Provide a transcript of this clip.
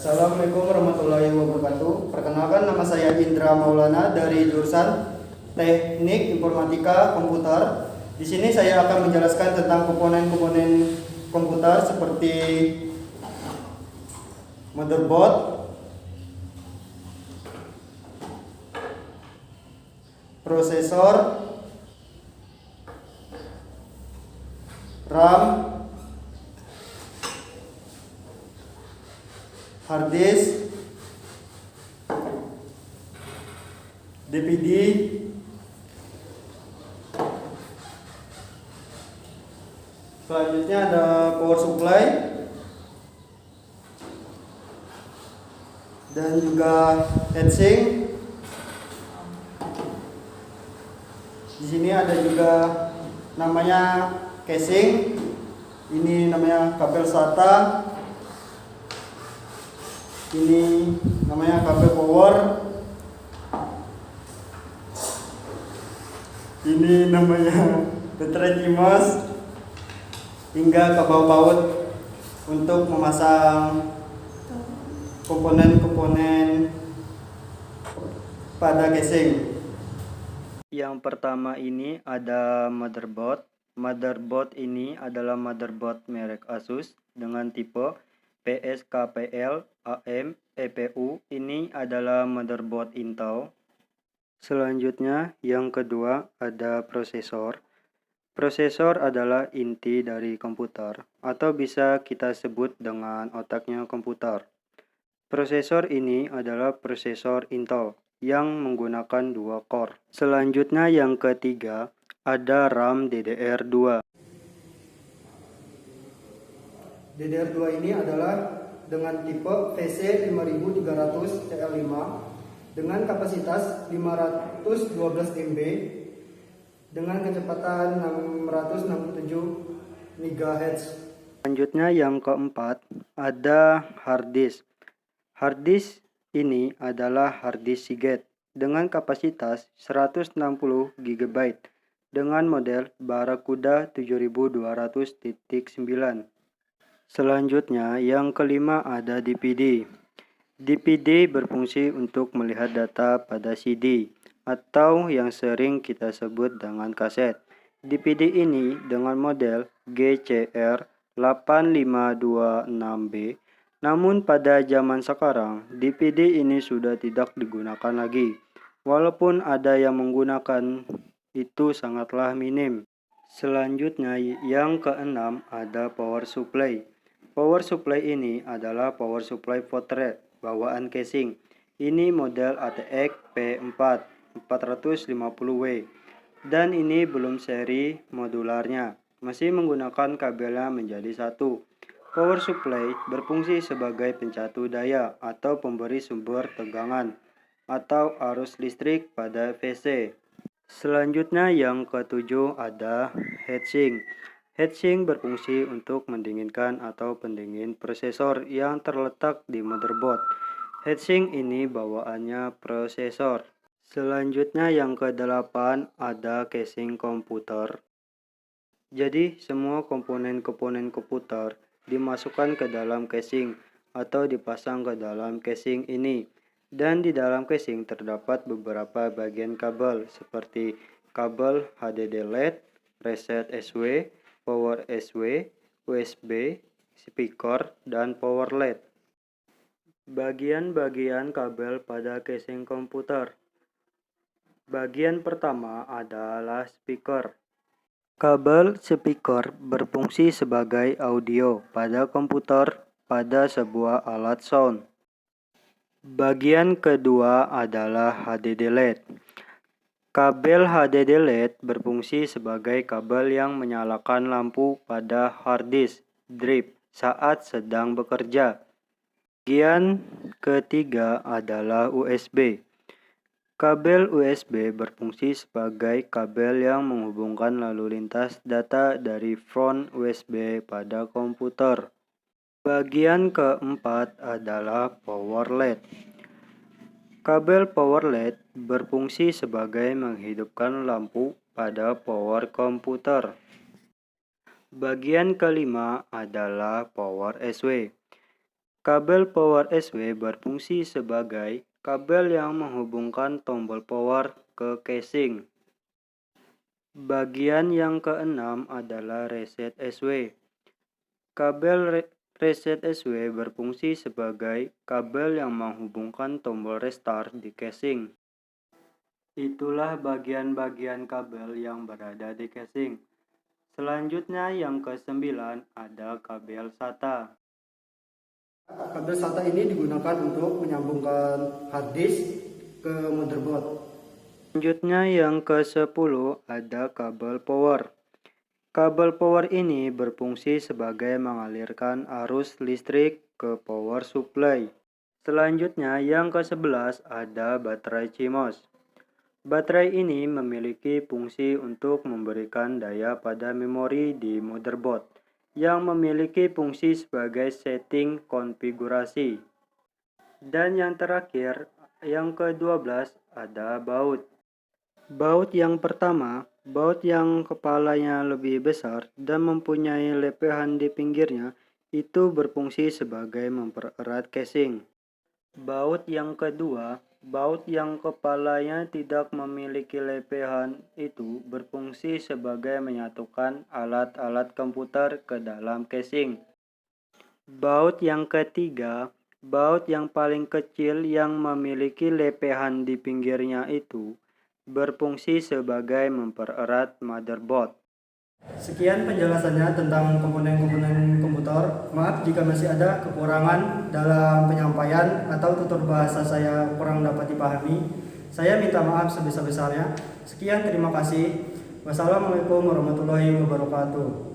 Assalamualaikum warahmatullahi wabarakatuh. Perkenalkan, nama saya Indra Maulana dari jurusan Teknik Informatika Komputer. Di sini saya akan menjelaskan tentang komponen-komponen komputer seperti motherboard, prosesor, RAM, hard disk, DVD, selanjutnya ada power supply dan juga heatsink. Di sini ada juga namanya casing. Ini namanya kabel SATA. Ini namanya kabel power. Ini namanya baterai CMOS, hingga kabel baut untuk memasang komponen-komponen pada casing. Yang pertama ini ada motherboard. Motherboard ini adalah motherboard merek Asus dengan tipe PSKPL AM EPU. Ini adalah motherboard Intel. Selanjutnya yang kedua ada prosesor. Prosesor adalah inti dari komputer, atau bisa kita sebut dengan otaknya komputer. Prosesor ini adalah prosesor Intel yang menggunakan 2 core. Selanjutnya yang ketiga ada RAM DDR2. DDR2 ini adalah dengan tipe VC5300 CL5 dengan kapasitas 512 MB dengan kecepatan 667 MHz. Selanjutnya yang keempat ada hard disk. Hard disk ini adalah hard disk Seagate dengan kapasitas 160 GB dengan model Barracuda 7200.9. Selanjutnya yang kelima ada DVD. DVD berfungsi untuk melihat data pada CD atau yang sering kita sebut dengan kaset. DVD ini dengan model GCR 8526B. Namun pada zaman sekarang, DVD ini sudah tidak digunakan lagi. Walaupun ada yang menggunakan, itu sangatlah minim. Selanjutnya yang keenam ada power supply. Power supply ini adalah power supply potret bawaan casing. Ini model ATX P4 450W. Dan ini belum seri modularnya. Masih menggunakan kabelnya menjadi satu. Power supply berfungsi sebagai pencatu daya atau pemberi sumber tegangan atau arus listrik pada PC. Selanjutnya yang ketujuh ada heatsink. Heatsink berfungsi untuk mendinginkan atau pendingin prosesor yang terletak di motherboard. Heatsink ini bawaannya prosesor. Selanjutnya yang kedelapan ada casing komputer. Jadi semua komponen-komponen komputer dimasukkan ke dalam casing atau dipasang ke dalam casing ini. Dan di dalam casing terdapat beberapa bagian kabel seperti kabel HDD LED, reset SW, power SW, USB, speaker, dan power LED. Bagian-bagian kabel pada casing komputer. Bagian pertama adalah speaker. Kabel speaker berfungsi sebagai audio pada komputer pada sebuah alat sound. Bagian kedua adalah HDD LED. Kabel HDD LED berfungsi sebagai kabel yang menyalakan lampu pada hard disk drive saat sedang bekerja. Bagian ketiga adalah USB. Kabel USB berfungsi sebagai kabel yang menghubungkan lalu lintas data dari front USB pada komputer. Bagian keempat adalah power LED. Kabel power LED berfungsi sebagai menghidupkan lampu pada power komputer. Bagian kelima adalah power SW. Kabel power SW berfungsi sebagai kabel yang menghubungkan tombol power ke casing. Bagian yang keenam adalah reset SW. Kabel reset SW berfungsi sebagai kabel yang menghubungkan tombol restart di casing. Itulah bagian-bagian kabel yang berada di casing. Selanjutnya yang ke-9 ada kabel SATA. Kabel SATA ini digunakan untuk menyambungkan hard disk ke motherboard. Selanjutnya yang ke-10 ada kabel power. Kabel power ini berfungsi sebagai mengalirkan arus listrik ke power supply. Selanjutnya yang ke-11 ada baterai CMOS. Baterai ini memiliki fungsi untuk memberikan daya pada memori di motherboard yang memiliki fungsi sebagai setting konfigurasi. Dan yang terakhir, yang ke-12 ada baut. Baut yang pertama, baut yang kepalanya lebih besar dan mempunyai lepehan di pinggirnya, itu berfungsi sebagai mempererat casing. Baut yang kedua, baut yang kepalanya tidak memiliki lepehan itu berfungsi sebagai menyatukan alat-alat komputer ke dalam casing. Baut yang ketiga, baut yang paling kecil yang memiliki lepehan di pinggirnya itu berfungsi sebagai mempererat motherboard. Sekian penjelasannya tentang komponen-komponen komputer. Maaf jika masih ada kekurangan dalam penyampaian atau tutur bahasa saya kurang dapat dipahami. Saya minta maaf sebesar-besarnya. Sekian, terima kasih. Wassalamualaikum warahmatullahi wabarakatuh.